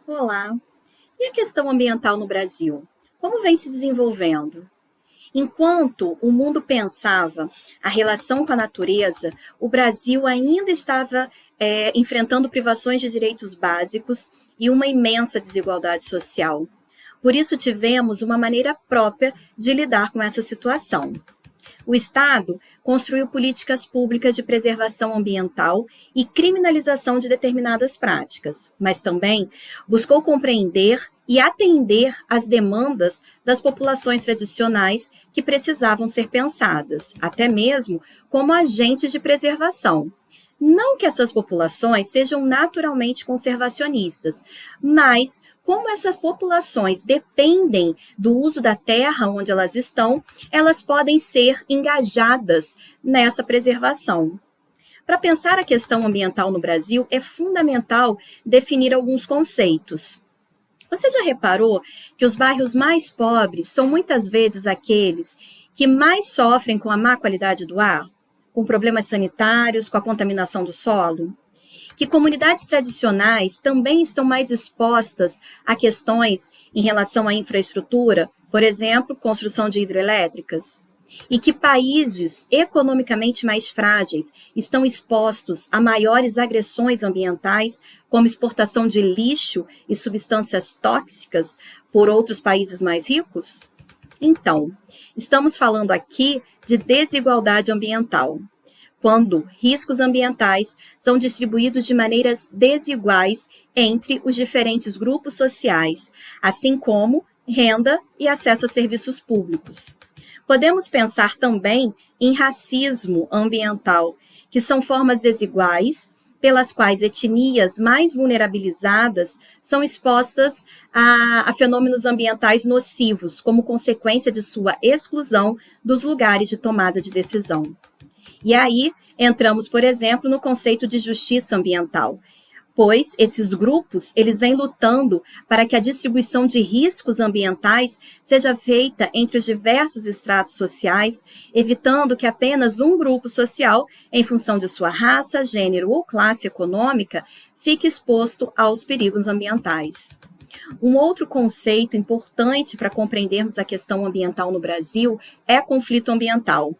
Olá! E a questão ambiental no Brasil? Como vem se desenvolvendo? Enquanto o mundo pensava a relação com a natureza, o Brasil ainda estava enfrentando privações de direitos básicos e uma imensa desigualdade social. Por isso, tivemos uma maneira própria de lidar com essa situação. O Estado construiu políticas públicas de preservação ambiental e criminalização de determinadas práticas, mas também buscou compreender e atender às demandas das populações tradicionais que precisavam ser pensadas, até mesmo como agentes de preservação. Não que essas populações sejam naturalmente conservacionistas, mas como essas populações dependem do uso da terra onde elas estão, elas podem ser engajadas nessa preservação. Para pensar a questão ambiental no Brasil, é fundamental definir alguns conceitos. Você já reparou que os bairros mais pobres são muitas vezes aqueles que mais sofrem com a má qualidade do ar? Com problemas sanitários, com a contaminação do solo? Que comunidades tradicionais também estão mais expostas a questões em relação à infraestrutura, por exemplo, construção de hidrelétricas? E que países economicamente mais frágeis estão expostos a maiores agressões ambientais, como exportação de lixo e substâncias tóxicas por outros países mais ricos? Então, estamos falando aqui de desigualdade ambiental, quando riscos ambientais são distribuídos de maneiras desiguais entre os diferentes grupos sociais, assim como renda e acesso a serviços públicos. Podemos pensar também em racismo ambiental, que são formas desiguais pelas quais etnias mais vulnerabilizadas são expostas a fenômenos ambientais nocivos, como consequência de sua exclusão dos lugares de tomada de decisão. E aí, entramos, por exemplo, no conceito de justiça ambiental, pois esses grupos, eles vêm lutando para que a distribuição de riscos ambientais seja feita entre os diversos estratos sociais, evitando que apenas um grupo social, em função de sua raça, gênero ou classe econômica, fique exposto aos perigos ambientais. Um outro conceito importante para compreendermos a questão ambiental no Brasil é conflito ambiental,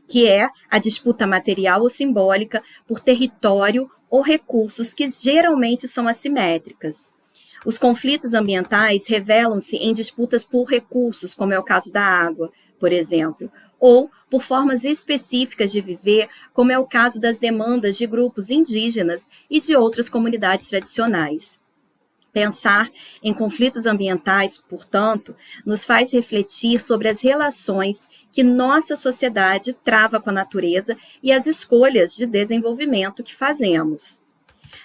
que é a disputa material ou simbólica por território ou recursos que geralmente são assimétricas. Os conflitos ambientais revelam-se em disputas por recursos, como é o caso da água, por exemplo, ou por formas específicas de viver, como é o caso das demandas de grupos indígenas e de outras comunidades tradicionais. Pensar em conflitos ambientais, portanto, nos faz refletir sobre as relações que nossa sociedade trava com a natureza e as escolhas de desenvolvimento que fazemos.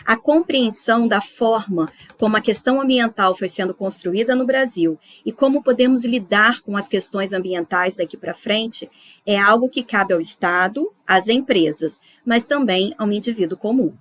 A compreensão da forma como a questão ambiental foi sendo construída no Brasil e como podemos lidar com as questões ambientais daqui para frente é algo que cabe ao Estado, às empresas, mas também ao indivíduo comum.